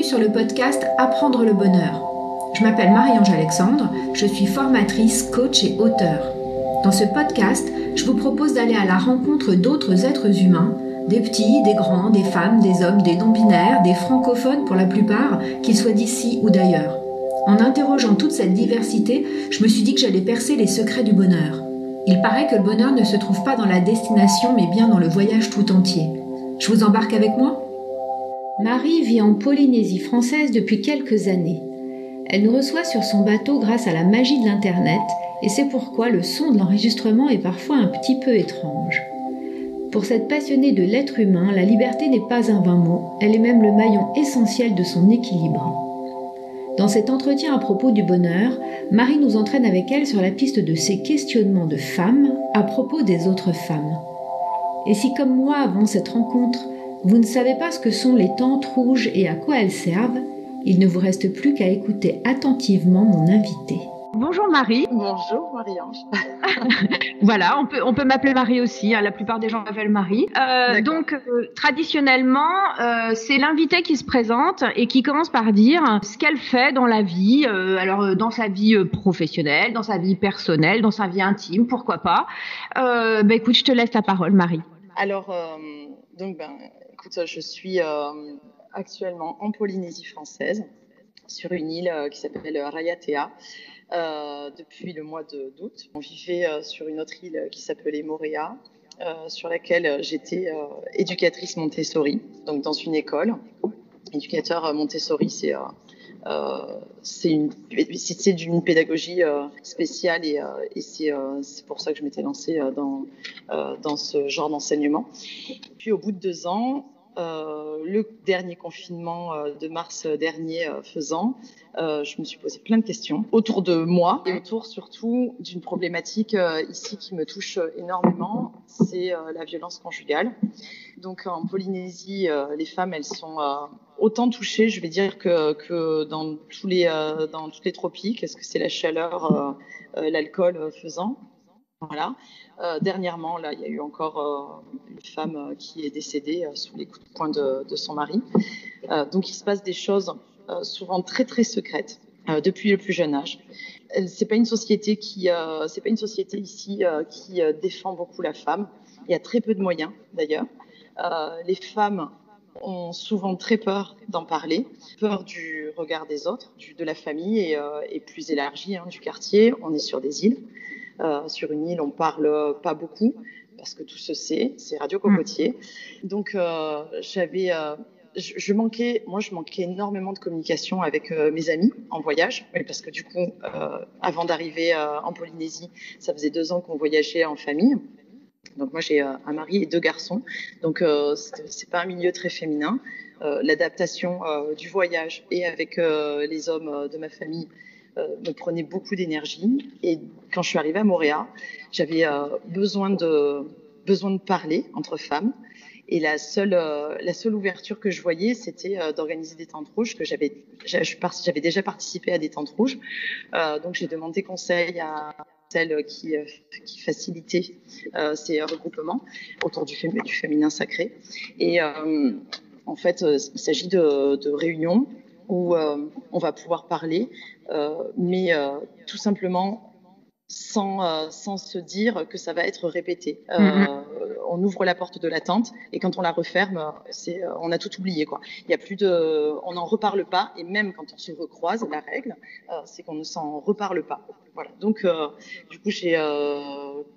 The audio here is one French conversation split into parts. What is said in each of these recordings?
sur le podcast Apprendre le bonheur. Je m'appelle Marie-Ange Alexandre, je suis formatrice, coach et auteure. Dans ce podcast, je vous propose d'aller à la rencontre d'autres êtres humains, des petits, des grands, des femmes, des hommes, des non-binaires, des francophones pour la plupart, qu'ils soient d'ici ou d'ailleurs. En interrogeant toute cette diversité, je me suis dit que j'allais percer les secrets du bonheur. Il paraît que le bonheur ne se trouve pas dans la destination, mais bien dans le voyage tout entier. Je vous embarque avec moi ? Marie vit en Polynésie française depuis quelques années. Elle nous reçoit sur son bateau grâce à la magie de l'Internet, et c'est pourquoi le son de l'enregistrement est parfois un petit peu étrange. Pour cette passionnée de l'être humain, la liberté n'est pas un vain mot, elle est même le maillon essentiel de son équilibre. Dans cet entretien à propos du bonheur, Marie nous entraîne avec elle sur la piste de ses questionnements de femme à propos des autres femmes. Et si, comme moi, avant cette rencontre, vous ne savez pas ce que sont les tentes rouges et à quoi elles servent, il ne vous reste plus qu'à écouter attentivement mon invité. Bonjour Marie. Bonjour Marie-Ange. Voilà, on peut m'appeler Marie aussi, hein, la plupart des gens m'appellent Marie. Traditionnellement, c'est l'invité qui se présente et qui commence par dire ce qu'elle fait dans la vie, dans sa vie professionnelle, dans sa vie personnelle, dans sa vie intime, pourquoi pas. Écoute, je te laisse la parole Marie. Alors, écoute, je suis actuellement en Polynésie française, sur une île qui s'appelle Raiatea, depuis le mois d'août. On vivait sur une autre île qui s'appelait Moorea, sur laquelle j'étais éducatrice Montessori, donc dans une école. Éducateur Montessori, c'est d'une pédagogie spéciale et c'est pour ça que je m'étais lancée dans ce genre d'enseignement. Puis au bout de 2 ans, le dernier confinement de mars dernier faisant, je me suis posé plein de questions autour de moi et autour surtout d'une problématique ici qui me touche énormément, c'est la violence conjugale. Donc en Polynésie, les femmes, elles sont autant touchées, je vais dire, que dans tous les tropiques. Est-ce que c'est la chaleur, l'alcool faisant? Voilà. Dernièrement, là, il y a eu encore une femme qui est décédée sous les coups de poing de son mari. Donc, il se passe des choses souvent très très secrètes depuis le plus jeune âge. C'est pas une société ici qui défend beaucoup la femme. Il y a très peu de moyens, d'ailleurs. Les femmes ont souvent très peur d'en parler, peur du regard des autres, de la famille et plus élargie du quartier. On est sur des îles. Sur une île, on parle pas beaucoup parce que tout se sait, c'est radio cocotier. Donc, je manquais énormément de communication avec mes amis en voyage, parce que du coup, avant d'arriver en Polynésie, ça faisait 2 ans qu'on voyageait en famille. Donc moi, j'ai un mari et 2 garçons, donc c'est pas un milieu très féminin. L'adaptation du voyage et avec les hommes de ma famille me prenait beaucoup d'énergie. Et quand je suis arrivée à Moorea, j'avais besoin de parler entre femmes. Et la seule ouverture que je voyais, c'était d'organiser des tentes rouges. J'avais déjà participé à des tentes rouges, donc j'ai demandé conseil à celle qui facilitait ces regroupements autour du féminin sacré. Et en fait, il s'agit de réunions où on va pouvoir parler, mais tout simplement sans se dire que ça va être répété. On ouvre la porte de la tente et quand on la referme, on a tout oublié, quoi. Il y a plus on n'en reparle pas, et même quand on se recroise, la règle, c'est qu'on ne s'en reparle pas. Voilà. Donc, du coup, j'ai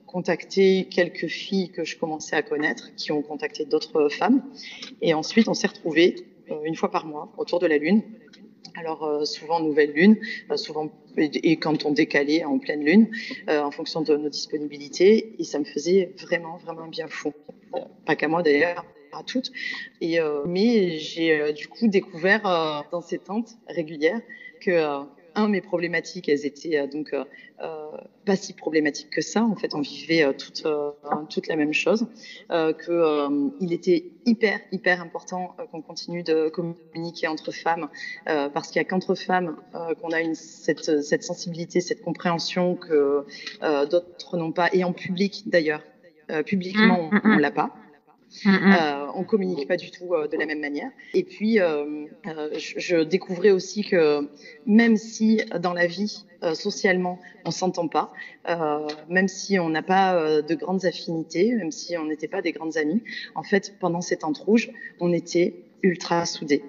contacté quelques filles que je commençais à connaître, qui ont contacté d'autres femmes, et ensuite on s'est retrouvés une fois par mois autour de la lune. Alors souvent nouvelle lune, souvent et quand on décalait en pleine lune, en fonction de nos disponibilités, et ça me faisait vraiment vraiment bien fou. Pas qu'à moi d'ailleurs, à toutes. Et mais j'ai du coup découvert dans ces tentes régulières que mes problématiques, elles étaient pas si problématiques que ça. En fait, on vivait toute la même chose. Il était hyper important qu'on continue de communiquer entre femmes, parce qu'il y a qu'entre femmes qu'on a cette sensibilité, cette compréhension que d'autres n'ont pas, et en public d'ailleurs. Publiquement, on l'a pas. On communique pas du tout de la même manière. Et puis, je découvrais aussi que même si dans la vie, socialement, on s'entend pas, même si on n'a pas de grandes affinités, même si on n'était pas des grandes amies, en fait, pendant ces tentes rouges, on était ultra soudés.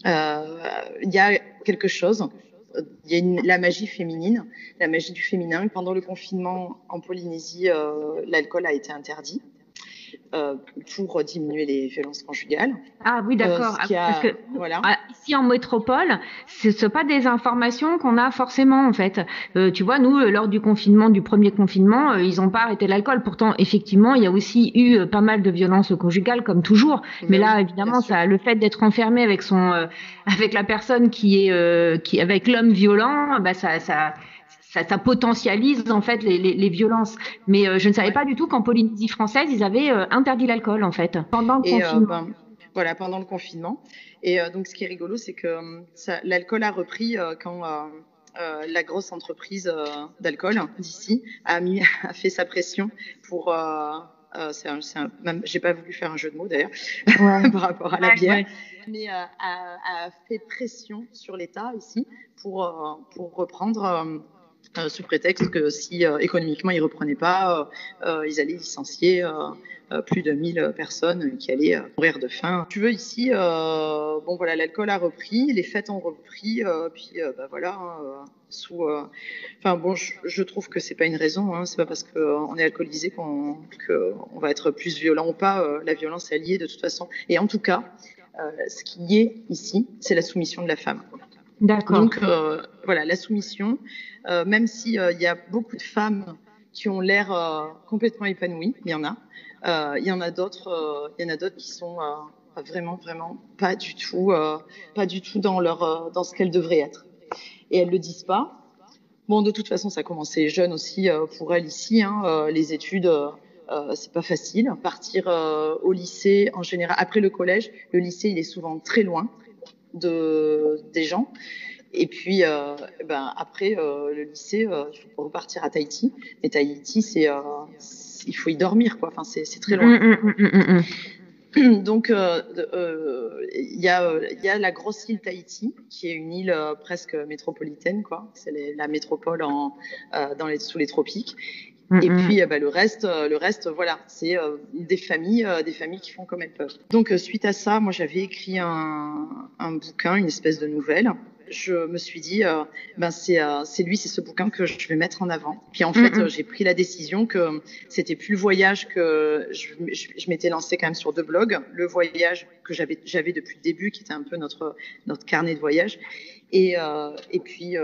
Il y a quelque chose, il y a la magie féminine, la magie du féminin. Pendant le confinement en Polynésie, l'alcool a été interdit pour diminuer les violences conjugales. Ah oui, d'accord. Parce que voilà. Ici en métropole, ce sont pas des informations qu'on a forcément en fait. Tu vois, nous, lors du confinement, du premier confinement, ils n'ont pas arrêté l'alcool. Pourtant, effectivement, il y a aussi eu pas mal de violences conjugales, comme toujours. Mais là, oui, évidemment, ça, le fait d'être enfermé avec avec la personne qui avec l'homme violent, bah ça potentialise en fait les violences. Mais je ne savais pas du tout qu'en Polynésie française, ils avaient interdit l'alcool en fait pendant le confinement. Voilà, pendant le confinement. Et donc, ce qui est rigolo, c'est que l'alcool a repris quand la grosse entreprise d'alcool d'ici a fait sa pression pour. J'ai pas voulu faire un jeu de mots d'ailleurs par rapport à la bière, mais a fait pression sur l'État ici pour reprendre. Sous prétexte que si économiquement ils ne reprenaient pas, ils allaient licencier plus de 1000 personnes qui allaient mourir de faim. Tu veux, ici, bon voilà, l'alcool a repris, les fêtes ont repris, puis bah, voilà, enfin bon, je trouve que c'est pas une raison, hein, c'est pas parce qu'on est alcoolisé qu'on va être plus violent ou pas, la violence est liée de toute façon. Et en tout cas, ce qui est ici, c'est la soumission de la femme. D'accord. Donc voilà, la soumission, même s'il y a beaucoup de femmes qui ont l'air complètement épanouies, il y en a d'autres qui sont vraiment pas du tout dans ce qu'elles devraient être. Et elles le disent pas. Bon, de toute façon, ça a commencé jeune aussi pour elles ici, hein, les études. C'est pas facile. Partir au lycée, en général, après le collège, le lycée, il est souvent très loin des gens. Et puis, après le lycée, il faut repartir à Tahiti. Et Tahiti, il faut y dormir, quoi. Enfin, c'est très loin. Donc, il y a la grosse île Tahiti, qui est une île presque métropolitaine, quoi. C'est la métropole sous les tropiques. Et puis, le reste, voilà, c'est des familles qui font comme elles peuvent. Donc, suite à ça, moi, j'avais écrit un bouquin, une espèce de nouvelle. Je me suis dit, c'est ce bouquin que je vais mettre en avant. Puis en fait, j'ai pris la décision que c'était plus le voyage que je m'étais lancée quand même sur 2 blogs. Le voyage que j'avais depuis le début, qui était un peu notre carnet de voyage, et puis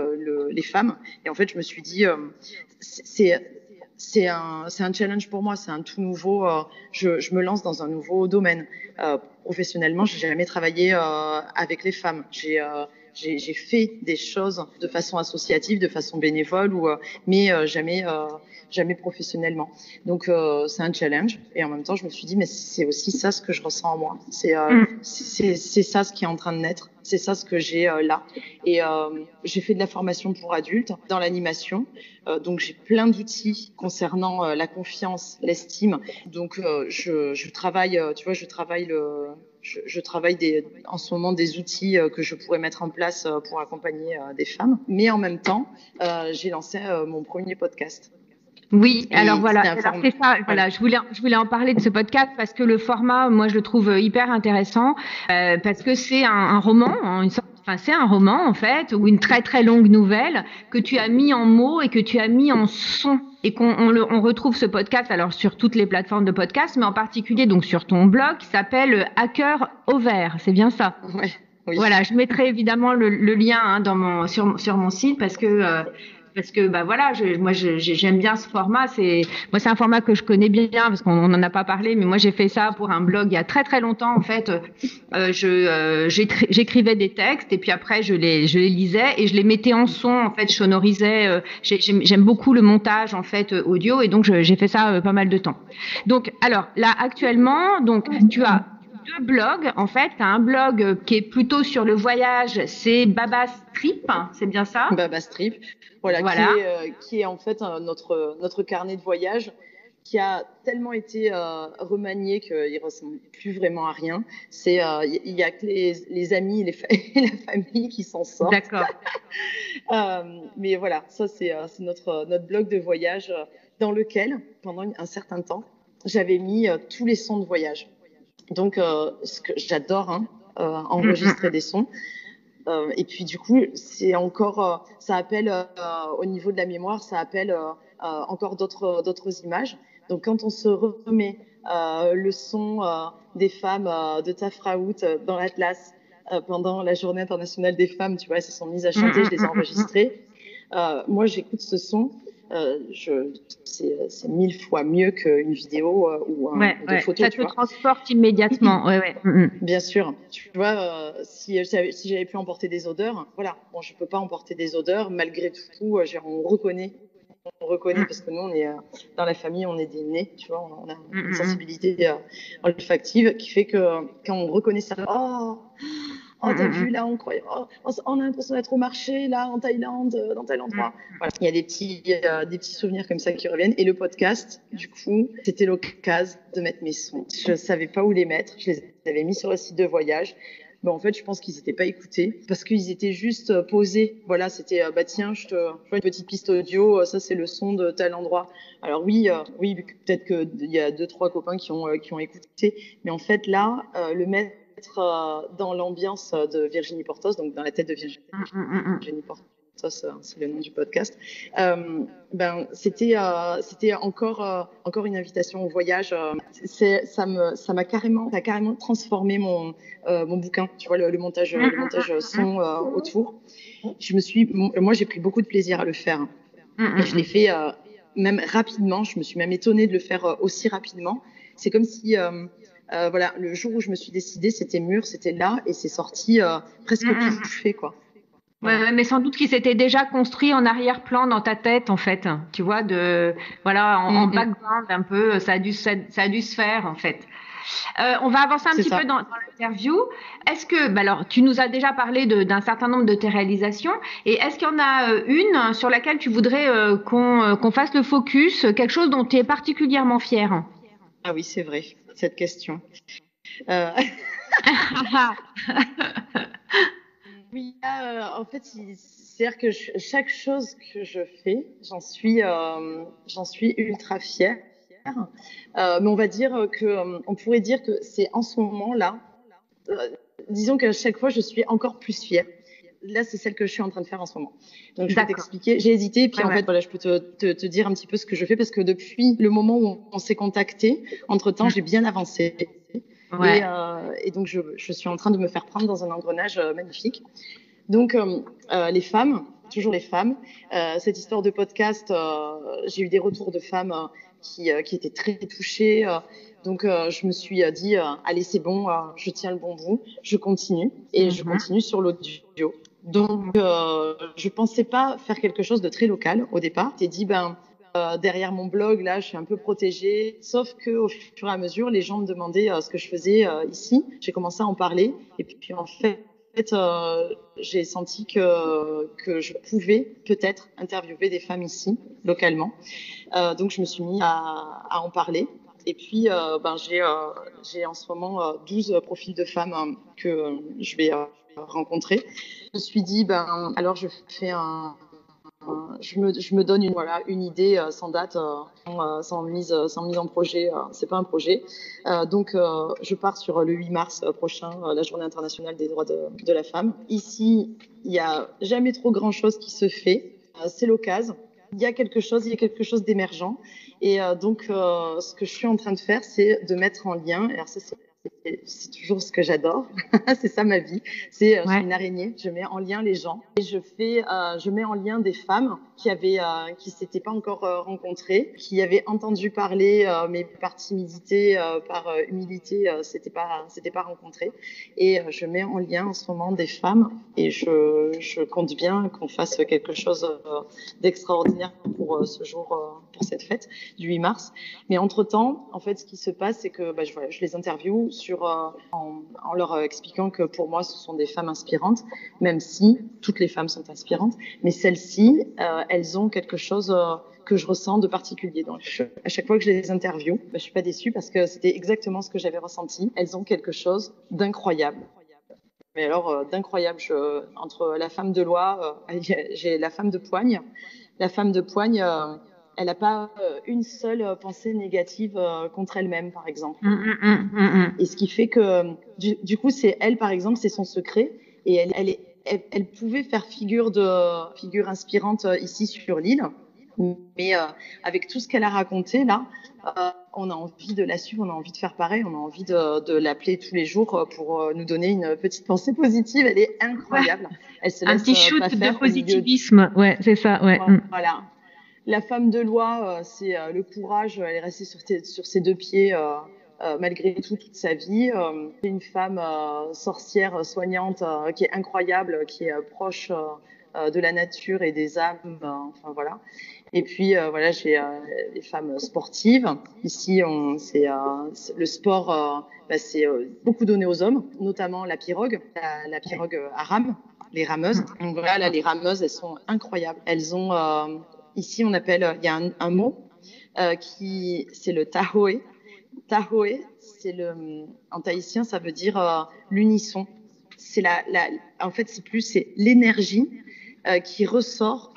les femmes. Et en fait, je me suis dit, c'est un challenge pour moi, c'est un tout nouveau. Je me lance dans un nouveau domaine. Professionnellement, j'ai jamais travaillé avec les femmes. J'ai fait des choses de façon associative, de façon bénévole, mais jamais professionnellement. Donc c'est un challenge. Et en même temps, je me suis dit, mais c'est aussi ça ce que je ressens en moi. C'est ça ce qui est en train de naître. C'est ça ce que j'ai là. Et j'ai fait de la formation pour adultes dans l'animation. Donc j'ai plein d'outils concernant la confiance, l'estime. Donc je travaille, tu vois, je travaille en ce moment des outils que je pourrais mettre en place pour accompagner des femmes. Mais en même temps, j'ai lancé mon premier podcast. Oui, alors voilà, c'est ça. Voilà, je voulais en parler de ce podcast parce que le format, moi, je le trouve hyper intéressant parce que c'est un roman, c'est un roman en fait, ou une très très longue nouvelle que tu as mis en mots et que tu as mis en son. Et on retrouve ce podcast alors sur toutes les plateformes de podcast, mais en particulier donc sur ton blog qui s'appelle Hacker au vert. C'est bien ça? Ouais. Oui. Voilà, je mettrai évidemment le lien hein, sur mon site parce que bah voilà, moi j'aime bien ce format. C'est un format que je connais bien parce qu'on n'en a pas parlé, mais moi j'ai fait ça pour un blog il y a très très longtemps en fait. J'écrivais des textes et puis après je les lisais et je les mettais en son en fait, je sonorisais. J'aime beaucoup le montage en fait audio et donc j'ai fait ça pas mal de temps. Donc alors là actuellement, donc tu as 2 blogs, en fait. Tu as un blog qui est plutôt sur le voyage, c'est Baba's Trip, c'est bien ça? Baba's Trip, voilà. Qui est en fait notre carnet de voyage qui a tellement été remanié qu'il ressemble plus vraiment à rien. Il y a que les amis et la famille qui s'en sortent. D'accord. Mais voilà, ça c'est notre blog de voyage dans lequel, pendant un certain temps, j'avais mis tous les sons de voyage. Donc, ce que j'adore, enregistrer des sons. Et puis du coup, c'est encore, ça appelle au niveau de la mémoire, ça appelle encore d'autres images. Donc quand on se remet le son des femmes de Tafraout dans l'Atlas pendant la Journée internationale des femmes, tu vois, elles se sont mises à chanter, je les ai enregistrées. Moi, j'écoute ce son. C'est 1000 fois mieux qu'une vidéo ou des photos. Ça te transporte immédiatement. Ouais. Bien sûr. Tu vois, si j'avais pu emporter des odeurs, voilà. Bon, je peux pas emporter des odeurs. Malgré tout, on reconnaît parce que nous, on est dans la famille, on est des nez, tu vois, on a une sensibilité olfactive qui fait que quand on reconnaît ça, oh, t'as vu, là, on croyait, on a l'impression d'être au marché, là, en Thaïlande, dans tel endroit. Voilà. Il y a des petits souvenirs comme ça qui reviennent. Et le podcast, du coup, c'était l'occasion de mettre mes sons. Je savais pas où les mettre. Je les avais mis sur le site de voyage. Mais en fait, je pense qu'ils n'étaient pas écoutés parce qu'ils étaient juste posés. Voilà, c'était, tiens, je vois une petite piste audio, ça, c'est le son de tel endroit. Alors oui, peut-être qu'il y a 2-3 copains qui ont écouté. Mais en fait, là, le mettre dans l'ambiance de Virginie Portos, donc dans la tête de Virginie Portos, c'est le nom du podcast. C'était encore une invitation au voyage. Ça m'a carrément transformé mon bouquin. Tu vois, le montage son autour. Moi, j'ai pris beaucoup de plaisir à le faire. Et je l'ai fait même rapidement. Je me suis même étonnée de le faire aussi rapidement. C'est comme si voilà, le jour où je me suis décidée, c'était mûr, c'était là, et c'est sorti presque tout fait, quoi. Voilà. Ouais, mais sans doute qu'il s'était déjà construit en arrière-plan dans ta tête, en fait. Tu vois, en background un peu, ça a dû se faire, en fait. On va avancer un petit peu dans l'interview. Est-ce que, alors, tu nous as déjà parlé d'un certain nombre de tes réalisations, et est-ce qu'il y en a une sur laquelle tu voudrais qu'on fasse le focus, quelque chose dont tu es particulièrement fière? Ah oui, c'est vrai, cette question. Oui, en fait, c'est-à-dire que chaque chose que je fais, j'en suis ultra fière. Mais on va dire on pourrait dire que c'est en ce moment-là, disons qu'à chaque fois, je suis encore plus fière. Là, c'est celle que je suis en train de faire en ce moment. Donc, je vais t'expliquer. J'ai hésité, puis en fait, voilà, je peux te dire un petit peu ce que je fais, parce que depuis le moment où on s'est contacté, entre-temps, j'ai bien avancé. Ouais. Et donc, je suis en train de me faire prendre dans un engrenage magnifique. Donc, les femmes, toujours les femmes. Cette histoire de podcast, j'ai eu des retours de femmes qui étaient très touchées. Donc, je me suis dit, allez, c'est bon, je tiens le bon bout, je continue. Et je continue sur l'audio. Donc, je pensais pas faire quelque chose de très local au départ. J'ai dit, derrière mon blog, là, je suis un peu protégée. Sauf qu'au fur et à mesure, les gens me demandaient ce que je faisais ici. J'ai commencé à en parler. Et puis, en fait, j'ai senti que je pouvais peut-être interviewer des femmes ici, localement. Donc, je me suis mis à en parler. Et puis, j'ai en ce moment 12 profils de femmes que je vais rencontrer. Je me suis dit, alors je fais je me donne une idée sans date, sans mise en projet. C'est pas un projet. Donc, je pars sur le 8 mars prochain, la Journée internationale des droits de la femme. Ici, il y a jamais trop grand chose qui se fait. C'est l'occasion. Il y a quelque chose d'émergent. Et donc, ce que je suis en train de faire, c'est de mettre en lien. Alors ça, c'est toujours ce que j'adore. C'est ça ma vie. Je suis une araignée. Je mets en lien les gens et je mets en lien des femmes qui s'étaient pas encore rencontrées, qui avaient entendu parler, mais par timidité, par humilité, s'étaient pas rencontrées. Et je mets en lien en ce moment des femmes et je compte bien qu'on fasse quelque chose d'extraordinaire pour pour ce jour, pour cette fête du 8 mars. Mais entre-temps, en fait, ce qui se passe, c'est que je les interviewe en leur expliquant que pour moi, ce sont des femmes inspirantes, même si toutes les femmes sont inspirantes. Mais celles-ci, elles ont quelque chose que je ressens de particulier. Donc, à chaque fois que je les interviewe, je suis pas déçue parce que c'était exactement ce que j'avais ressenti. Elles ont quelque chose d'incroyable. Mais alors, d'incroyable. Entre la femme de loi, j'ai la femme de poigne. La femme de poigne, elle n'a pas une seule pensée négative contre elle-même, par exemple. Et ce qui fait que, du coup, c'est elle, par exemple, c'est son secret. Et elle pouvait faire figure inspirante ici sur l'île. Mais avec tout ce qu'elle a raconté là, on a envie de la suivre, on a envie de faire pareil, on a envie de l'appeler tous les jours pour nous donner une petite pensée positive. Elle est incroyable. Ouais. Elle se un laisse petit shoot pas faire de positivisme. Ouais, c'est ça. Ouais. Voilà. La femme de loi, c'est le courage. Elle est restée sur ses deux pieds malgré tout toute sa vie. C'est une femme sorcière, soignante, qui est incroyable, qui est proche de la nature et des âmes. Enfin voilà. Et puis voilà, j'ai les femmes sportives. Ici, c'est le sport. C'est beaucoup donné aux hommes, notamment la pirogue, la pirogue à rame, les rameuses. Donc voilà, là, les rameuses, elles sont incroyables. Elles ont ici, on appelle, il y a un mot c'est le tahoe. Tahoe, en tahitien, ça veut dire l'unisson. En fait, c'est l'énergie qui ressort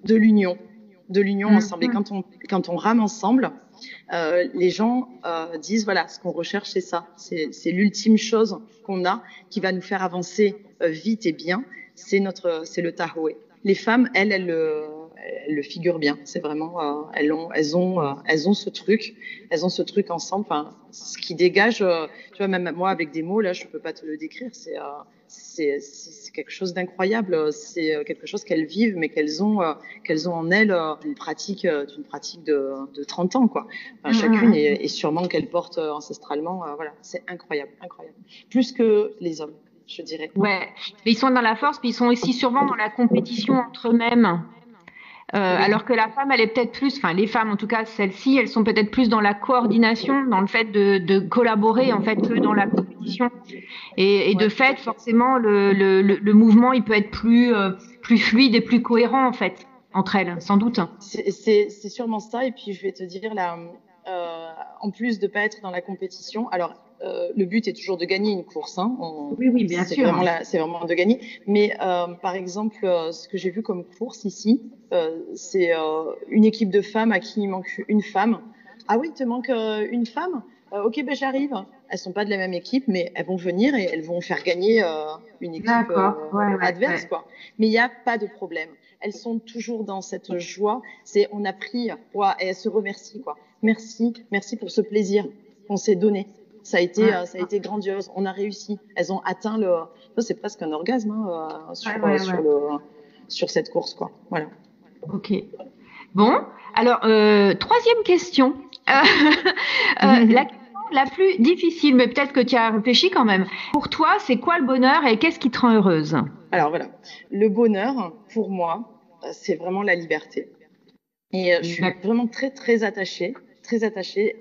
de l'union ensemble. Et quand on rame ensemble, les gens disent voilà, ce qu'on recherche, c'est ça. C'est l'ultime chose qu'on a qui va nous faire avancer vite et bien. C'est le tahoe. Les femmes, elles le figurent bien. C'est vraiment, elles ont ce truc ensemble. Enfin, ce qui dégage, tu vois, même moi avec des mots là, je peux pas te le décrire. C'est quelque chose d'incroyable. C'est quelque chose qu'elles vivent, mais qu'elles ont en elles d'une pratique de 30 ans, quoi. Enfin, chacune, et sûrement qu'elles portent ancestralement. Voilà, c'est incroyable. Plus que les hommes, je dirais. Ouais, mais ils sont dans la force, puis ils sont aussi souvent dans la compétition entre eux-mêmes. Oui. Alors que la femme, elle est peut-être plus, enfin les femmes en tout cas, celles-ci, elles sont peut-être plus dans la coordination, dans le fait de collaborer en fait que dans la compétition. Et de fait, forcément, le mouvement, il peut être plus fluide et plus cohérent en fait entre elles, sans doute. C'est sûrement ça. Et puis je vais te dire là, en plus de pas être dans la compétition, alors le but est toujours de gagner une course. Hein. Oui, bien sûr. C'est vraiment de gagner. Mais par exemple, ce que j'ai vu comme course ici, c'est une équipe de femmes à qui il manque une femme. Ah oui, il te manque une femme. Ok, ben j'arrive. Elles sont pas de la même équipe, mais elles vont venir et elles vont faire gagner une équipe adverse, quoi. Mais il n'y a pas de problème. Elles sont toujours dans cette joie. On a pris, et elles se remercient, quoi. Merci pour ce plaisir qu'on s'est donné. Ça a été grandiose. On a réussi. Elles ont atteint c'est presque un orgasme sur cette course, quoi. Voilà. Ok. Bon, alors troisième question. La question la plus difficile, mais peut-être que tu as réfléchi quand même. Pour toi, c'est quoi le bonheur et qu'est-ce qui te rend heureuse? Alors voilà, le bonheur, pour moi, c'est vraiment la liberté. Et je suis vraiment très, très attachée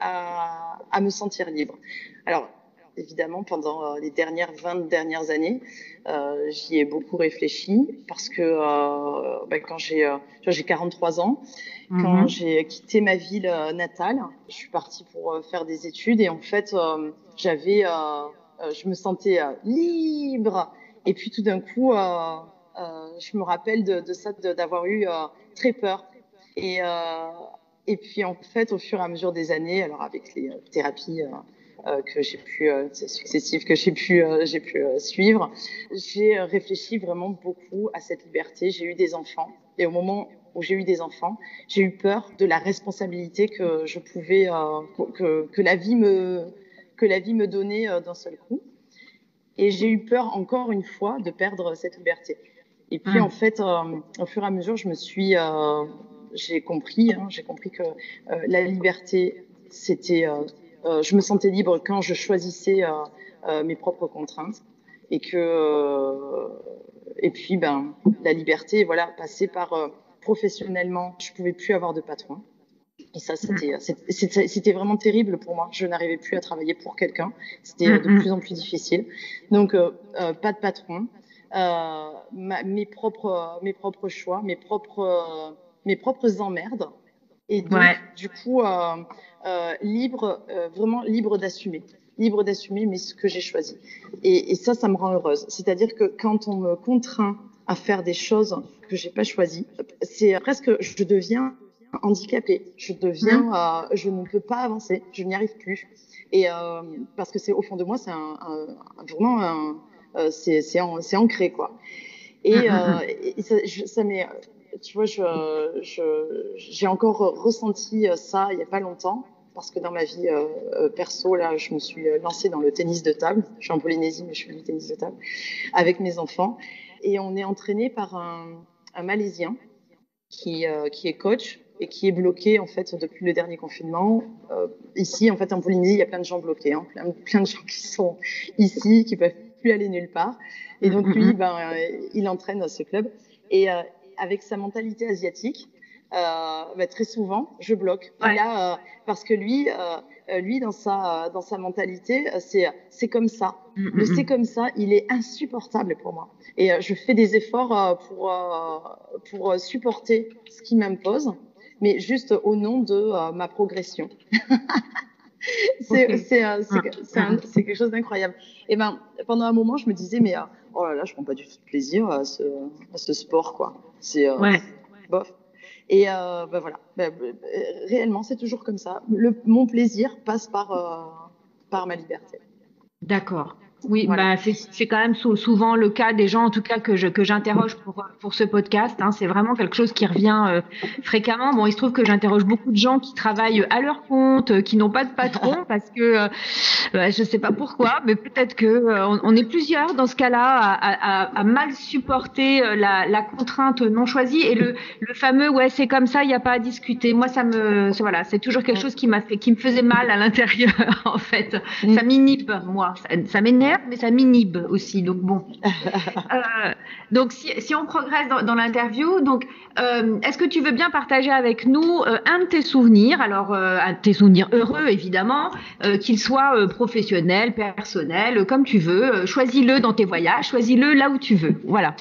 à me sentir libre. Alors, évidemment, pendant les 20 dernières années, j'y ai beaucoup réfléchi parce que quand j'ai 43 ans, quand j'ai quitté ma ville natale, je suis partie pour faire des études et en fait, je me sentais libre. Et puis tout d'un coup, je me rappelle de ça, d'avoir eu très peur. Et puis en fait, au fur et à mesure des années, alors avec les thérapies que j'ai pu successives que j'ai pu suivre, j'ai réfléchi vraiment beaucoup à cette liberté. J'ai eu des enfants et au moment où j'ai eu des enfants, j'ai eu peur de la responsabilité que je pouvais que la vie me donnait d'un seul coup. Et j'ai eu peur encore une fois de perdre cette liberté. Et puis en fait, au fur et à mesure, j'ai compris que la liberté, c'était, je me sentais libre quand je choisissais mes propres contraintes, et puis la liberté, voilà, passait par professionnellement, je pouvais plus avoir de patron. Et ça, c'était vraiment terrible pour moi. Je n'arrivais plus à travailler pour quelqu'un. C'était de plus en plus difficile. Donc, pas de patron, mes propres choix, mes propres emmerdes. Et donc, du coup, vraiment libre d'assumer. Libre d'assumer, mais ce que j'ai choisi. Et ça me rend heureuse. C'est-à-dire que quand on me contraint à faire des choses que j'ai pas choisies, c'est presque, je deviens handicapée. Je ne peux pas avancer. Je n'y arrive plus. Et parce que c'est au fond de moi, c'est vraiment c'est ancré, quoi. Et ça m'est, tu vois, j'ai encore ressenti ça il y a pas longtemps. Parce que dans ma vie perso, là, je me suis lancée dans le tennis de table. Je suis en Polynésie, mais je fais du tennis de table avec mes enfants. Et on est entraîné par un Malaisien qui est coach et qui est bloqué en fait depuis le dernier confinement. Ici, en fait, en Polynésie, il y a plein de gens bloqués, hein, plein de gens qui sont ici, qui peuvent plus aller nulle part. Et donc lui, il entraîne ce club. Et avec sa mentalité asiatique, très souvent, je bloque. Parce que lui, dans sa mentalité, c'est comme ça. Le c'est comme ça, il est insupportable pour moi. Et je fais des efforts pour supporter ce qu'il m'impose, mais juste au nom de ma progression. C'est quelque chose d'incroyable. Et pendant un moment, je me disais, mais oh là là, je prends pas du tout de plaisir à ce sport, quoi. C'est bof. Et voilà. Réellement, c'est toujours comme ça. Mon plaisir passe par ma liberté. D'accord. Oui, Voilà. c'est quand même souvent le cas des gens, en tout cas que j'interroge pour ce podcast. Hein. C'est vraiment quelque chose qui revient fréquemment. Bon, il se trouve que j'interroge beaucoup de gens qui travaillent à leur compte, qui n'ont pas de patron, parce que je sais pas pourquoi, mais peut-être que on est plusieurs dans ce cas-là à mal supporter la contrainte non choisie et le fameux c'est comme ça, il n'y a pas à discuter. Moi, voilà, c'est toujours quelque chose qui me faisait mal à l'intérieur en fait. Ça m'inhibe, moi. Ça m'énerve, mais ça m'inhibe aussi. Donc bon. Donc si on progresse dans l'interview, donc est-ce que tu veux bien partager avec nous un de tes souvenirs, alors un de tes souvenirs heureux évidemment, qu'il soit professionnel, personnel, comme tu veux. Choisis-le dans tes voyages, choisis-le là où tu veux. Voilà.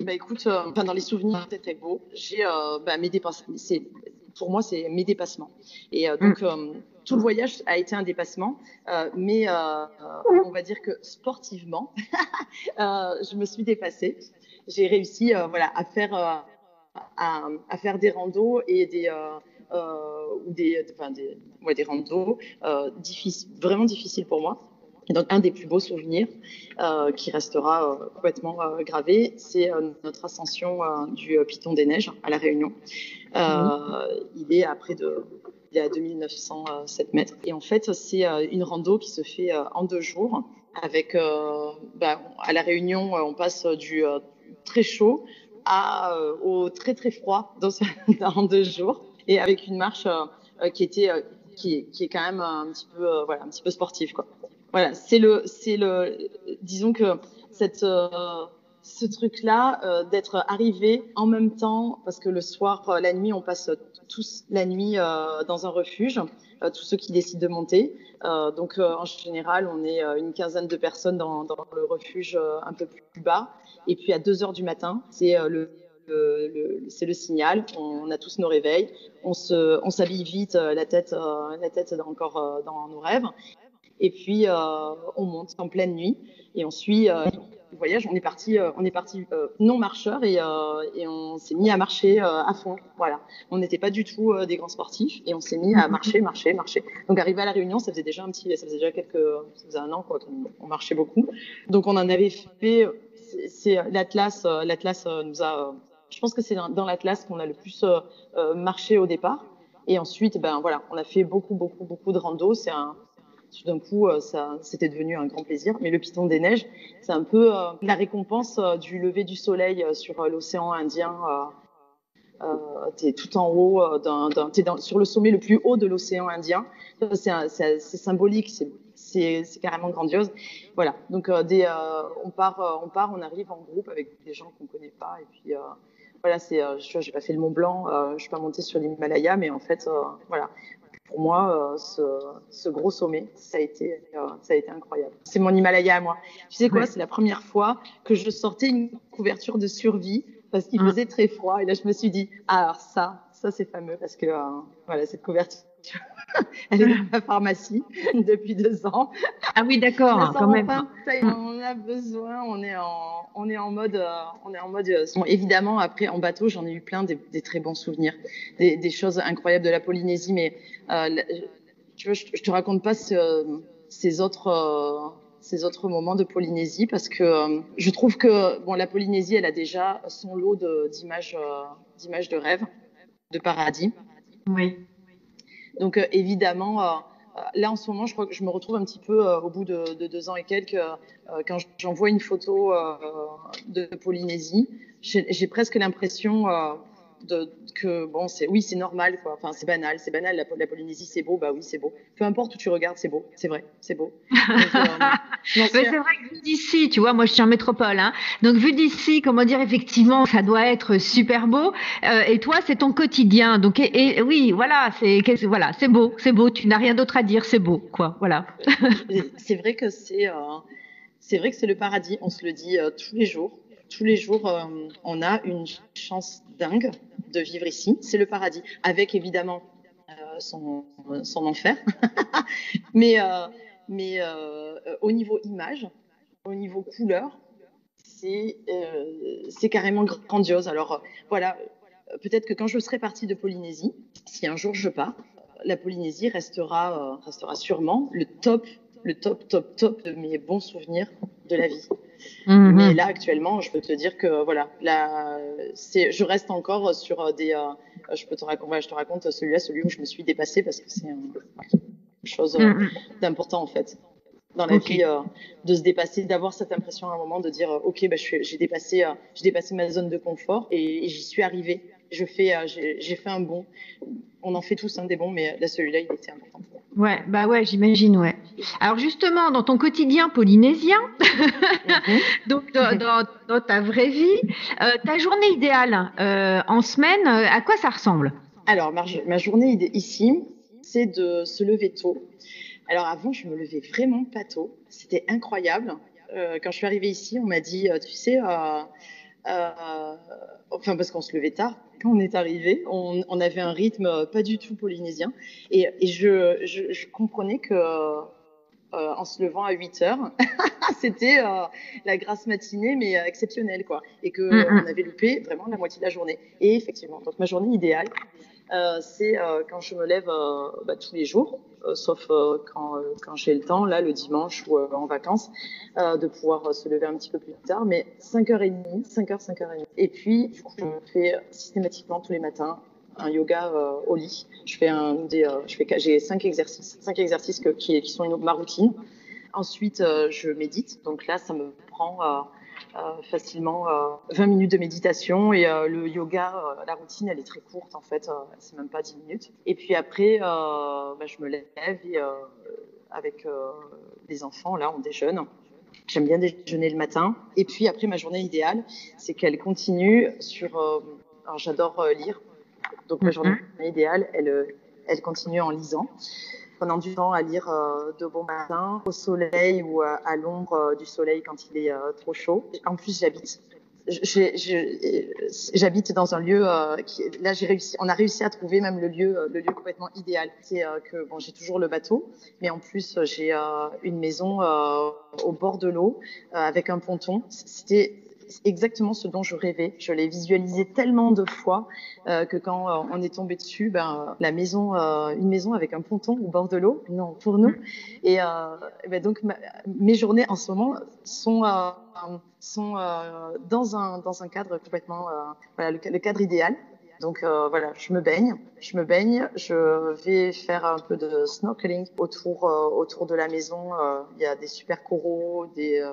Écoute, dans les souvenirs très très beaux, j'ai mes dépassements. Pour moi, c'est mes dépassements. Et donc, tout le voyage a été un dépassement, mais on va dire que sportivement, je me suis dépassée. J'ai réussi, à faire des randos et des randos vraiment difficiles pour moi. Et donc, un des plus beaux souvenirs qui restera complètement gravé, c'est notre ascension du Piton des Neiges à La Réunion. Il est à il est à 2907 mètres. Et en fait, c'est une rando qui se fait en 2 jours. Avec, à La Réunion, on passe du très chaud au très très froid en 2 jours. Et avec une marche qui est quand même un petit peu sportive, quoi. Voilà, disons que ce truc-là, d'être arrivé en même temps, parce que le soir, la nuit, on passe tous la nuit dans un refuge, tous ceux qui décident de monter. Donc, en général, on est une quinzaine de personnes dans le refuge un peu plus bas. Et puis, à 2 heures du matin, c'est c'est le signal. On a tous nos réveils. On s'habille vite, la tête encore dans nos rêves. Et puis, on monte en pleine nuit et on suit le voyage. On est parti non marcheur et on s'est mis à marcher à fond. Voilà. On n'était pas du tout des grands sportifs et on s'est mis à marcher. Donc, arrivé à La Réunion, ça faisait déjà ça faisait 1 an, quoi, qu'on marchait beaucoup. Donc, on en avait fait, c'est l'Atlas nous a, je pense que c'est dans l'Atlas qu'on a le plus marché au départ. Et ensuite, on a fait beaucoup de rando. Tout d'un coup, c'était devenu un grand plaisir. Mais le Piton des Neiges, c'est un peu la récompense du lever du soleil sur l'océan Indien. T'es tout en haut, sur le sommet le plus haut de l'océan Indien. C'est symbolique, c'est carrément grandiose. Voilà. Donc on arrive en groupe avec des gens qu'on connaît pas, et puis voilà, j'ai pas fait le Mont Blanc, je suis pas montée sur l'Himalaya, mais en fait, voilà. Pour moi, ce gros sommet, ça a été incroyable. C'est mon Himalaya à moi. Tu sais quoi, c'est la première fois que je sortais une couverture de survie parce qu'il faisait très froid. Et là, je me suis dit, alors ça c'est fameux parce que voilà, cette couverture, elle est dans ma pharmacie depuis 2 ans. Ah oui, d'accord, quand même. Enfin, on a besoin, on est en mode, bon, évidemment, après, en bateau, j'en ai eu plein des très bons souvenirs, des choses incroyables de la Polynésie, mais tu vois, je te raconte pas ces autres moments de Polynésie parce que je trouve que bon, la Polynésie, elle a déjà son lot d'images de rêve, de paradis. Oui. Donc évidemment, là en ce moment, je crois que je me retrouve un petit peu au bout de 2 ans et quelques, quand j'envoie une photo de Polynésie, j'ai presque l'impression que bon, c'est normal quoi. Enfin, c'est banal. La Polynésie, c'est beau, bah oui, c'est beau. Peu importe où tu regardes, c'est beau, c'est vrai, c'est beau. Donc, Mais c'est vrai que vu d'ici, tu vois, moi je suis en métropole, hein. Donc vu d'ici, comment dire, effectivement, ça doit être super beau. Et toi, c'est ton quotidien. Donc et oui, voilà, c'est beau. Tu n'as rien d'autre à dire, c'est beau, quoi. Voilà. C'est vrai que c'est le paradis. On se le dit tous les jours. Tous les jours, on a une chance dingue de vivre ici. C'est le paradis, avec évidemment son enfer. mais au niveau image, au niveau couleur, c'est carrément grandiose. Alors voilà, peut-être que quand je serai partie de Polynésie, si un jour je pars, la Polynésie restera sûrement le top de mes bons souvenirs de la vie. Mais là actuellement, je peux te dire que voilà, je reste encore sur je te raconte celui où je me suis dépassée parce que c'est une chose d'important en fait dans la vie, de se dépasser, d'avoir cette impression à un moment de dire ok, j'ai dépassé ma zone de confort et j'y suis arrivée. J'ai fait un bond. On en fait tous des bons, mais là celui-là il était important. Ouais, bah ouais, j'imagine, ouais. Alors justement, dans ton quotidien polynésien, donc dans ta vraie vie, ta journée idéale en semaine, à quoi ça ressemble? Alors ma journée ici, c'est de se lever tôt. Alors avant, je me levais vraiment pas tôt. C'était incroyable. Quand je suis arrivée ici, on m'a dit, tu sais, enfin parce qu'on se levait tard. Quand on est arrivé, on avait un rythme pas du tout polynésien. Et je comprenais que en se levant à 8 heures, c'était la grasse matinée, mais exceptionnelle, quoi. Et qu'on avait loupé vraiment la moitié de la journée. Et effectivement, donc ma journée idéale, c'est quand je me lève tous les jours, sauf quand j'ai le temps, là, le dimanche ou en vacances, de pouvoir se lever un petit peu plus tard, mais 5h30, 5h30. Et puis, du coup, je fais systématiquement tous les matins un yoga au lit. J'ai 5 exercices qui sont ma routine. Ensuite, je médite. Donc là, ça me prend facilement 20 minutes de méditation et le yoga, la routine, elle est très courte en fait, c'est même pas 10 minutes. Et puis après, je me lève et avec les enfants, là, on déjeune. J'aime bien déjeuner le matin. Et puis après, ma journée idéale, c'est qu'elle continue sur... alors j'adore lire. Donc ma journée idéale, elle continue en lisant. Prenant du temps à lire de bon matin, au soleil ou à l'ombre du soleil quand il est trop chaud. En plus, j'habite dans un lieu là on a réussi à trouver même le lieu complètement idéal. C'est que bon, j'ai toujours le bateau, mais en plus j'ai une maison au bord de l'eau avec un ponton. C'était exactement ce dont je rêvais. Je l'ai visualisé tellement de fois que quand on est tombé dessus, une maison avec un ponton au bord de l'eau, non, pour nous. Et donc mes journées en ce moment sont dans un cadre complètement, voilà, le cadre idéal. Donc voilà, je me baigne, je vais faire un peu de snorkeling autour de la maison. Il y a des super coraux, des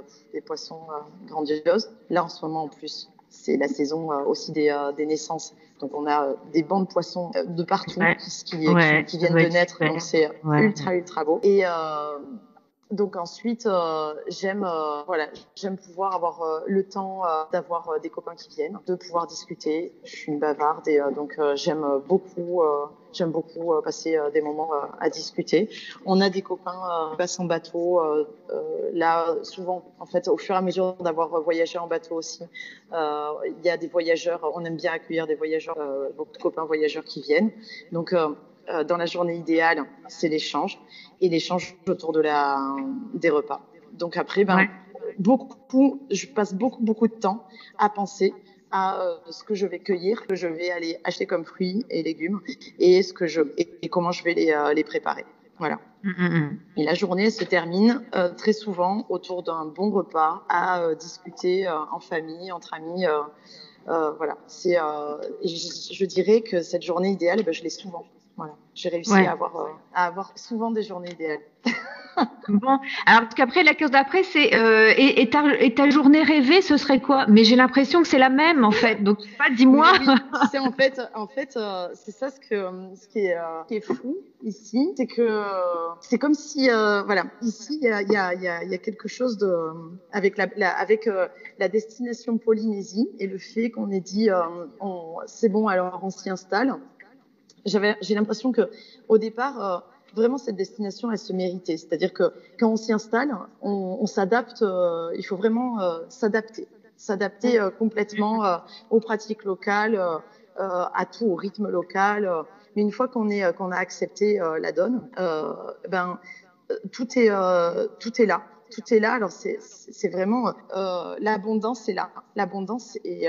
poissons grandioses. Là en ce moment en plus, c'est la saison aussi des naissances. Donc on a des bancs de poissons de partout qui viennent de naître. Donc c'est ultra beau. Et Donc ensuite, j'aime pouvoir avoir le temps d'avoir des copains qui viennent, de pouvoir discuter. Je suis une bavarde et donc j'aime beaucoup passer des moments à discuter. On a des copains qui passent en bateau. Là, souvent, en fait, au fur et à mesure d'avoir voyagé en bateau aussi, il y a des voyageurs. On aime bien accueillir des voyageurs, beaucoup de copains voyageurs qui viennent. Donc dans la journée idéale, c'est l'échange et l'échange autour des repas. Donc après, je passe beaucoup de temps à penser à ce que je vais cueillir, que je vais aller acheter comme fruits et légumes et comment je vais les préparer. Voilà. Et la journée se termine très souvent autour d'un bon repas à discuter en famille, entre amis. Voilà. Je dirais que cette journée idéale, je l'ai souvent. Voilà. J'ai réussi à avoir souvent des journées idéales. Bon, alors parce qu'après la case d'après c'est et ta journée rêvée ce serait quoi? Mais j'ai l'impression que c'est la même en fait. Donc pas dis-moi. Oui, c'est en fait c'est ça ce qui est fou ici, c'est que c'est comme si voilà, ici il y a quelque chose de avec la destination Polynésie et le fait qu'on ait dit c'est bon alors on s'y installe. J'ai l'impression que au départ vraiment cette destination elle se méritait, c'est-à-dire que quand on s'y installe, on s'adapte, il faut vraiment s'adapter complètement aux pratiques locales, à tout, au rythme local. Mais une fois qu'on a accepté la donne, tout est là. Tout est là. Alors c'est vraiment l'abondance est là. L'abondance est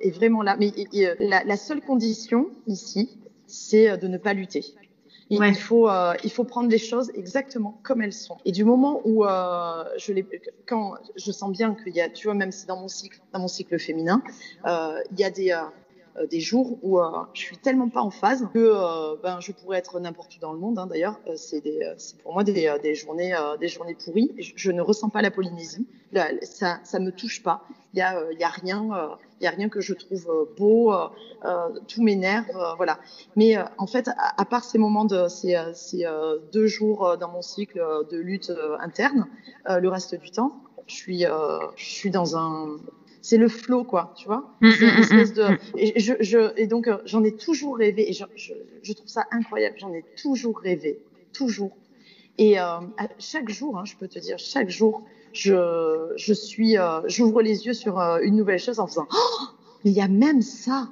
vraiment là. Mais la seule condition ici, c'est de ne pas lutter. Il faut prendre les choses exactement comme elles sont. Et du moment où quand je sens bien qu'il y a, tu vois, même si dans mon cycle féminin, il y a des jours où je suis tellement pas en phase que je pourrais être n'importe où dans le monde. Hein, d'ailleurs, c'est pour moi des journées pourries. Je ne ressens pas la Polynésie. Là, ça me touche pas. Il y a rien que je trouve beau. Tout m'énerve, voilà. Mais en fait, à part ces moments ces 2 jours dans mon cycle de lutte interne, le reste du temps, je suis dans c'est le flow, quoi, tu vois. C'est une espèce de et donc j'en ai toujours rêvé et je trouve ça incroyable. J'en ai toujours rêvé, toujours. Et chaque jour, hein, je peux te dire, chaque jour, j'ouvre les yeux sur une nouvelle chose en faisant oh, il y a même ça.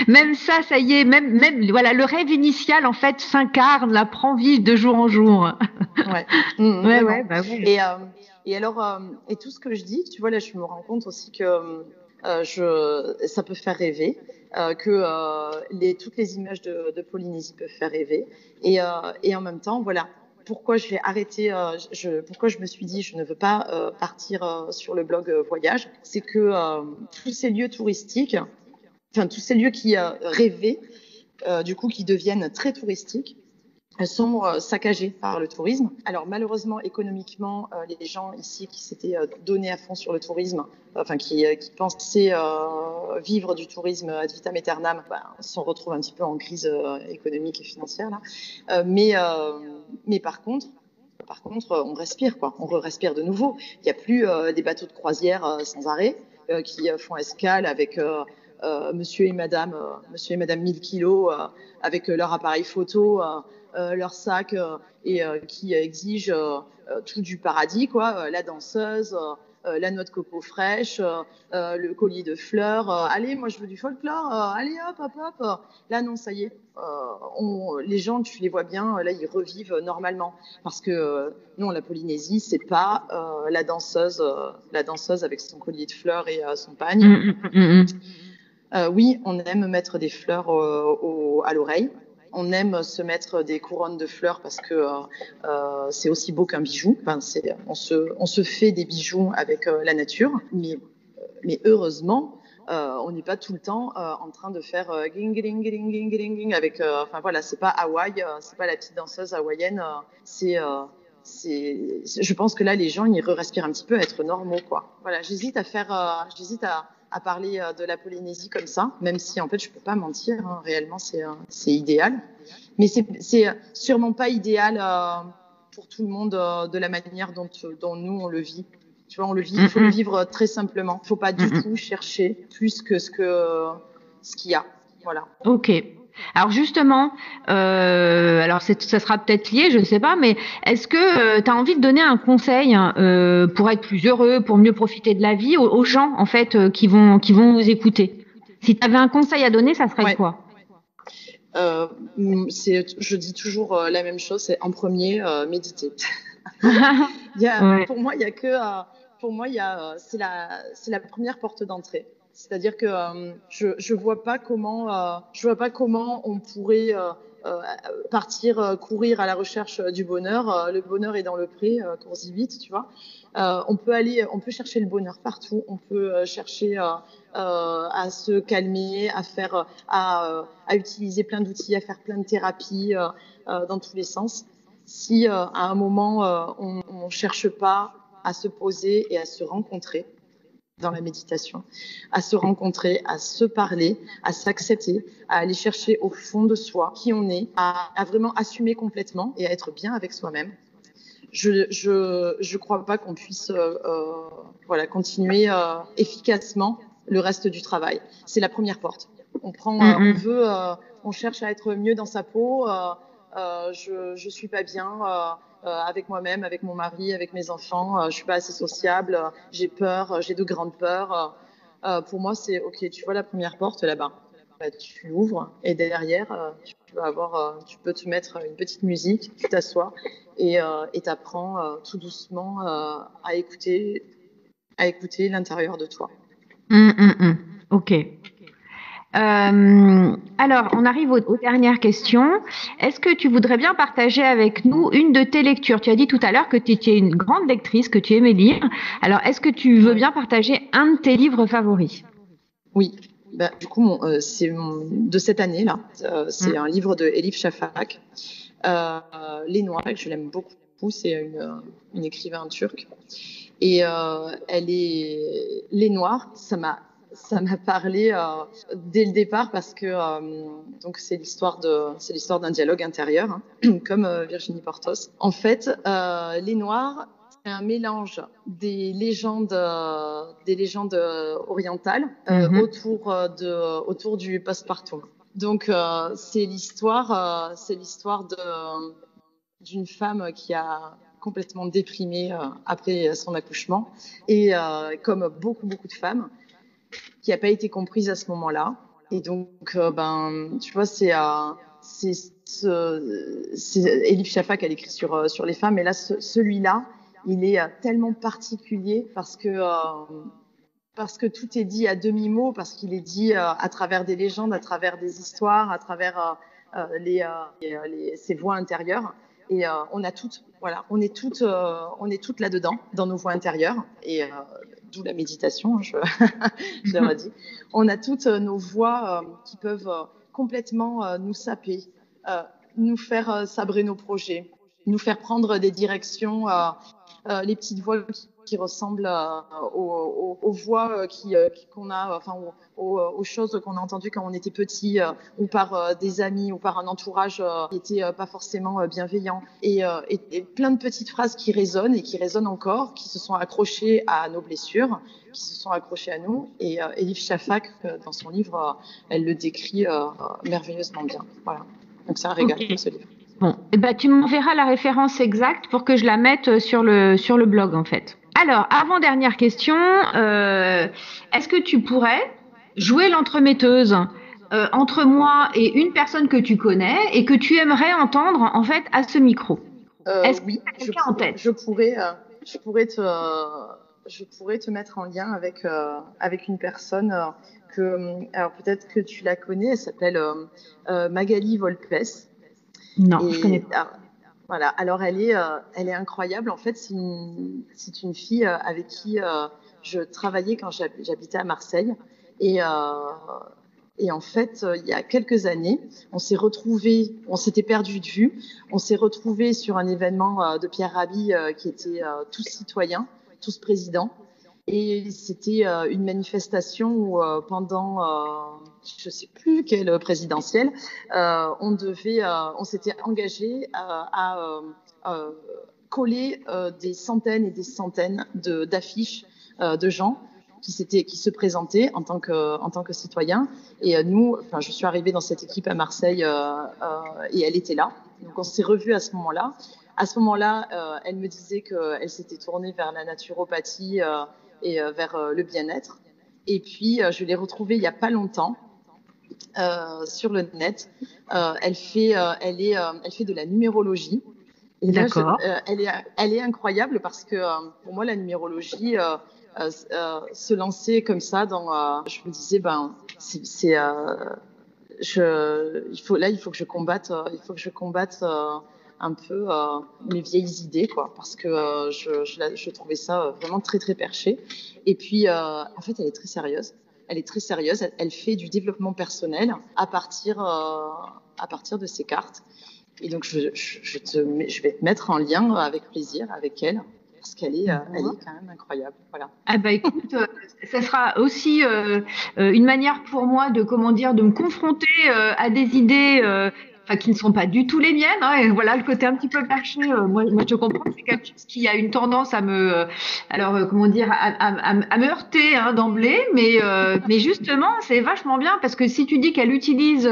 Même ça, ça y est, même, voilà, le rêve initial en fait s'incarne, la prend vie de jour en jour. Ouais. Ouais. Et alors, et tout ce que je dis, tu vois, là, je me rends compte aussi que ça peut faire rêver, que toutes les images de Polynésie peuvent faire rêver, et en même temps, voilà. Pourquoi j'ai arrêté, pourquoi je me suis dit je ne veux pas partir sur le blog voyage, c'est que tous ces lieux touristiques, enfin tous ces lieux qui rêvaient, du coup qui deviennent très touristiques, sont saccagées par le tourisme. Alors malheureusement, économiquement, les gens ici qui s'étaient donnés à fond sur le tourisme, enfin qui pensaient vivre du tourisme ad vitam aeternam, se retrouvent un petit peu en crise économique et financière là. Mais par contre, on respire, quoi. On respire de nouveau. Il n'y a plus des bateaux de croisière sans arrêt qui font escale avec monsieur et madame 1000 kilos avec leur appareil photo, leur sac et qui exigent tout du paradis, quoi. La danseuse, la noix de coco fraîche, le collier de fleurs. Allez, moi je veux du folklore. Allez, hop. Là, non, ça y est. Les gens, tu les vois bien, là, ils revivent normalement. Parce que non, la Polynésie, c'est pas la danseuse avec son collier de fleurs et son pagne. Oui, on aime mettre des fleurs à l'oreille. On aime se mettre des couronnes de fleurs parce que c'est aussi beau qu'un bijou. Enfin, on se fait des bijoux avec la nature, mais heureusement, on n'est pas tout le temps en train de faire ging ging ging ging ging ging avec. Enfin voilà, c'est pas Hawaï, c'est pas la petite danseuse hawaïenne. Je pense que là, les gens, ils respirent un petit peu à être normaux, quoi. Voilà, j'hésite à parler de la Polynésie comme ça, même si en fait je peux pas mentir, hein, réellement c'est idéal, mais c'est sûrement pas idéal pour tout le monde de la manière dont nous on le vit. Tu vois, on le vit, il faut le vivre très simplement. Il ne faut pas du tout chercher plus que ce qu'il y a. Voilà. Ok. Alors justement, alors ça sera peut-être lié, je ne sais pas, mais est-ce que tu as envie de donner un conseil pour être plus heureux, pour mieux profiter de la vie aux gens en fait qui vont nous écouter? Si tu avais un conseil à donner, ça serait quoi? Je dis toujours la même chose, c'est en premier méditer. Pour moi, il y a que c'est la première porte d'entrée. C'est-à-dire que je vois pas comment on pourrait partir courir à la recherche du bonheur. Le bonheur est dans le pré, cours-y vite, tu vois. On peut chercher le bonheur partout. On peut chercher à se calmer, à utiliser plein d'outils, à faire plein de thérapies dans tous les sens. Si à un moment on cherche pas à se poser et à se rencontrer dans la méditation, à se rencontrer, à se parler, à s'accepter, à aller chercher au fond de soi qui on est, à vraiment assumer complètement et à être bien avec soi-même. Je crois pas qu'on puisse continuer efficacement le reste du travail. C'est la première porte. On cherche à être mieux dans sa peau. Je suis pas bien avec moi-même, avec mon mari, avec mes enfants. Je suis pas assez sociable. J'ai peur. J'ai de grandes peurs. Pour moi, c'est ok. Tu vois la première porte là-bas. Tu l'ouvres et derrière, tu peux te mettre une petite musique, tu t'assois et t'apprends tout doucement à écouter l'intérieur de toi. Ok. Alors, on arrive aux dernières questions. Est-ce que tu voudrais bien partager avec nous une de tes lectures? Tu as dit tout à l'heure que tu étais une grande lectrice, que tu aimais lire. Alors, est-ce que tu veux bien partager un de tes livres favoris? Oui. Du coup, c'est de cette année-là. C'est un livre de Elif Shafak. Les Noirs, je l'aime beaucoup. C'est une écrivain turque. Et Les Noirs, ça m'a parlé dès le départ parce que donc c'est l'histoire d'un dialogue intérieur, hein, comme Virginie Portos. En fait, Les Noirs, c'est un mélange des légendes orientales autour du postpartum. Donc c'est l'histoire d'une femme qui a complètement déprimée après son accouchement et comme beaucoup de femmes qui n'a pas été comprise à ce moment-là. Et donc tu vois, c'est Elif Shafak, elle écrit sur les femmes, mais là celui-là il est tellement particulier parce que tout est dit à demi-mot, parce qu'il est dit à travers des légendes, à travers des histoires, à travers ses voix intérieures. Et on est toutes là-dedans, dans nos voix intérieures. Et d'où la méditation, je le redis. On a toutes nos voix qui peuvent complètement nous saper, nous faire sabrer nos projets, nous faire prendre des directions, les petites voix qui ressemblent aux voix qu'on a, enfin aux choses qu'on a entendues quand on était petit, ou par des amis, ou par un entourage qui était pas forcément bienveillant, et plein de petites phrases qui résonnent et qui résonnent encore, qui se sont accrochées à nos blessures, qui se sont accrochées à nous. Et Elif Shafak, dans son livre, elle le décrit merveilleusement bien. Voilà. Donc c'est un régal, ce livre. Bon, tu m'enverras la référence exacte pour que je la mette sur le blog en fait. Alors, avant-dernière question, est-ce que tu pourrais jouer l'entremetteuse entre moi et une personne que tu connais et que tu aimerais entendre en fait à ce micro? Est-ce que oui, tu as quelqu'un en tête? je pourrais te mettre en lien avec une personne alors peut-être que tu la connais, elle s'appelle Magali Volpes. Non, je connais pas. Voilà. Alors elle est incroyable. En fait, c'est une fille avec qui je travaillais quand j'habitais à Marseille. Et en fait, il y a quelques années, on s'était perdu de vue. On s'est retrouvés sur un événement de Pierre Rabhi qui était tous citoyens, tous présidents. Et c'était une manifestation où pendant je sais plus quelle présidentielle, on s'était engagé à coller des centaines et des centaines d'affiches de gens qui se présentaient en tant que citoyens. Et nous, je suis arrivée dans cette équipe à Marseille et elle était là. Donc on s'est revus à ce moment-là. À ce moment-là, elle me disait qu'elle s'était tournée vers la naturopathie et vers le bien-être. Et puis, je l'ai retrouvée il n'y a pas longtemps sur le net. Elle fait de la numérologie. Et là, elle est incroyable parce que pour moi, la numérologie, se lancer comme ça je me disais, il faut que je combatte, un peu mes vieilles idées, quoi, parce que je trouvais ça vraiment très très perché. Et puis, en fait, elle est très sérieuse. Elle fait du développement personnel à partir de ses cartes. Et donc, je vais te mettre en lien avec plaisir avec elle, parce qu'elle est quand même incroyable. Voilà. Ah bah écoute, ça sera aussi une manière pour moi de me confronter à des idées qui ne sont pas du tout les miennes. Hein, et voilà le côté un petit peu perché. Moi, je comprends que c'est quelque chose qui a une tendance à me, à me heurter d'emblée. Mais justement, c'est vachement bien parce que si tu dis qu'elle utilise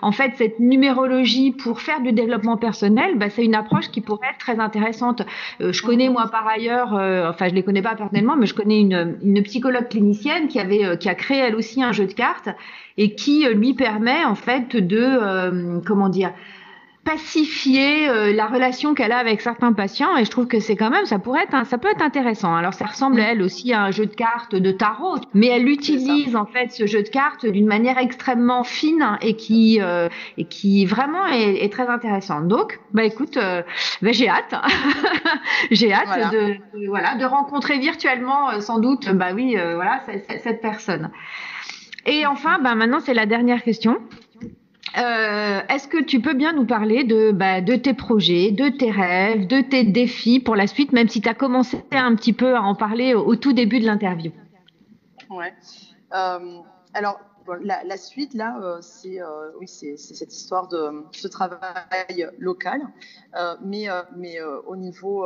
en fait cette numérologie pour faire du développement personnel, c'est une approche qui pourrait être très intéressante. Je connais moi par ailleurs, je les connais pas personnellement, mais je connais une psychologue clinicienne qui a créé elle aussi un jeu de cartes et qui lui permet en fait de pacifier la relation qu'elle a avec certains patients, et je trouve que c'est quand même ça peut être intéressant. Alors ça ressemble à elle aussi à un jeu de cartes de tarot, mais elle utilise en fait ce jeu de cartes d'une manière extrêmement fine et qui vraiment est très intéressante. Donc écoute, j'ai hâte j'ai hâte de rencontrer virtuellement sans doute cette personne. Et enfin maintenant c'est la dernière question. Est-ce que tu peux bien nous parler de tes projets, de tes rêves, de tes défis pour la suite, même si tu as commencé un petit peu à en parler au tout début de l'interview? Ouais. Alors, la suite, là, c'est cette histoire de ce travail local, mais au niveau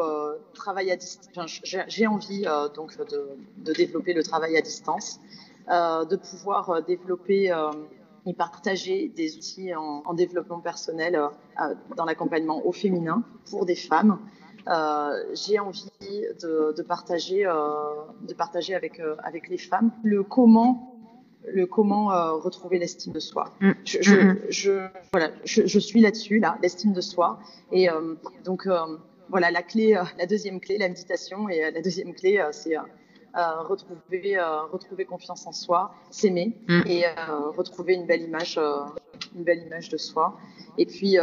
travail à distance, j'ai envie donc de développer le travail à distance, de pouvoir développer et partager des outils en développement personnel dans l'accompagnement au féminin pour des femmes. J'ai envie de partager avec les femmes le comment retrouver l'estime de soi. Je suis là-dessus, l'estime de soi. Et donc, la deuxième clé, la méditation. Et la deuxième clé, c'est retrouver confiance en soi, s'aimer et retrouver une belle image de soi. Et puis,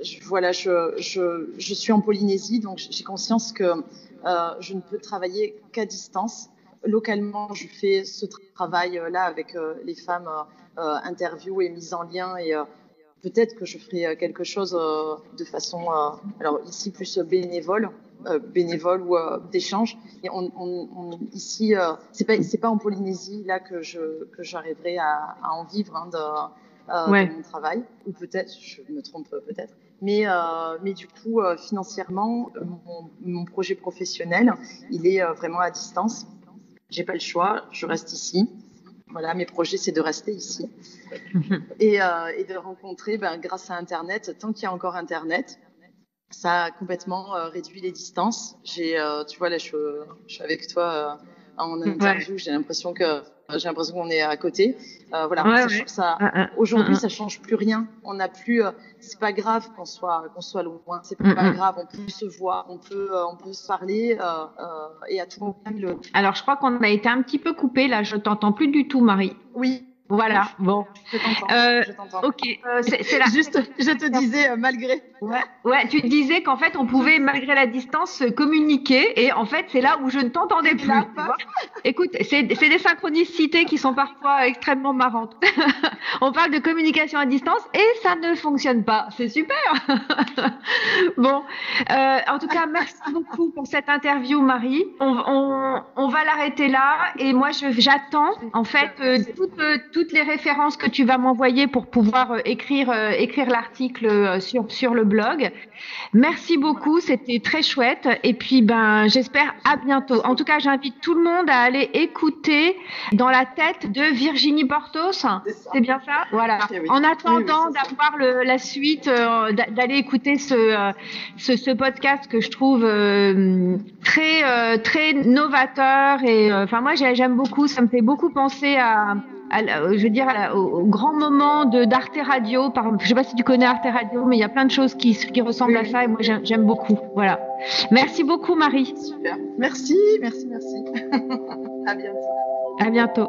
je suis en Polynésie, donc j'ai conscience que je ne peux travailler qu'à distance. Localement, je fais ce travail-là avec les femmes, interview et mise en lien, et peut-être que je ferai quelque chose de façon, alors ici plus bénévole ou d'échange. Et ici, c'est pas en Polynésie là que j'arriverai à en vivre de mon travail, ou peut-être, je me trompe peut-être. Mais du coup, financièrement, mon projet professionnel, il est vraiment à distance. J'ai pas le choix, je reste ici. Voilà, mes projets, c'est de rester ici et de rencontrer, grâce à Internet, tant qu'il y a encore Internet, ça a complètement réduit les distances. Tu vois, là, je suis avec toi en interview, j'ai l'impression qu'on est à côté. Aujourd'hui, ça change plus rien. On n'a plus. C'est pas grave qu'on soit loin. C'est pas grave. On peut se voir, on peut se parler et à tout moment. Alors, je crois qu'on a été un petit peu coupé là. Je t'entends plus du tout, Marie. Oui. Voilà, bon. Je t'entends. Ok. C'est là. Juste, je te disais, malgré. Ouais, tu disais qu'en fait, on pouvait, malgré la distance, communiquer. Et en fait, c'est là où je ne t'entendais plus. Écoute, c'est des synchronicités qui sont parfois extrêmement marrantes. On parle de communication à distance et ça ne fonctionne pas. C'est super. Bon. En tout cas, merci beaucoup pour cette interview, Marie. On va l'arrêter là. Et moi, j'attends, en fait, toutes toutes les références que tu vas m'envoyer pour pouvoir écrire l'article sur le blog. Merci beaucoup, c'était très chouette. Et puis, j'espère à bientôt. En tout cas, j'invite tout le monde à aller écouter Dans la tête de Virginie Portos. C'est bien ça? Voilà. Oui. En attendant d'avoir la suite, d'aller écouter ce podcast que je trouve très novateur. Et moi, j'aime beaucoup. Ça me fait beaucoup penser au grand moment d'Arte Radio. Je sais pas si tu connais Arte Radio, mais il y a plein de choses qui ressemblent à ça et moi j'aime beaucoup. Voilà. Merci beaucoup Marie. Super. Merci. À bientôt. À bientôt.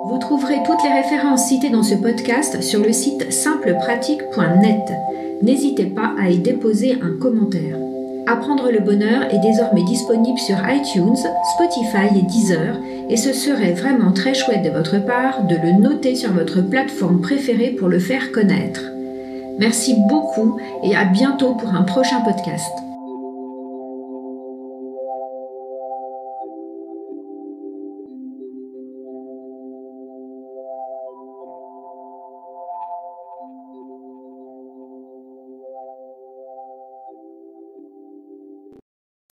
Vous trouverez toutes les références citées dans ce podcast sur le site simplepratique.net. N'hésitez pas à y déposer un commentaire. Apprendre le bonheur est désormais disponible sur iTunes, Spotify et Deezer, et ce serait vraiment très chouette de votre part de le noter sur votre plateforme préférée pour le faire connaître. Merci beaucoup et à bientôt pour un prochain podcast.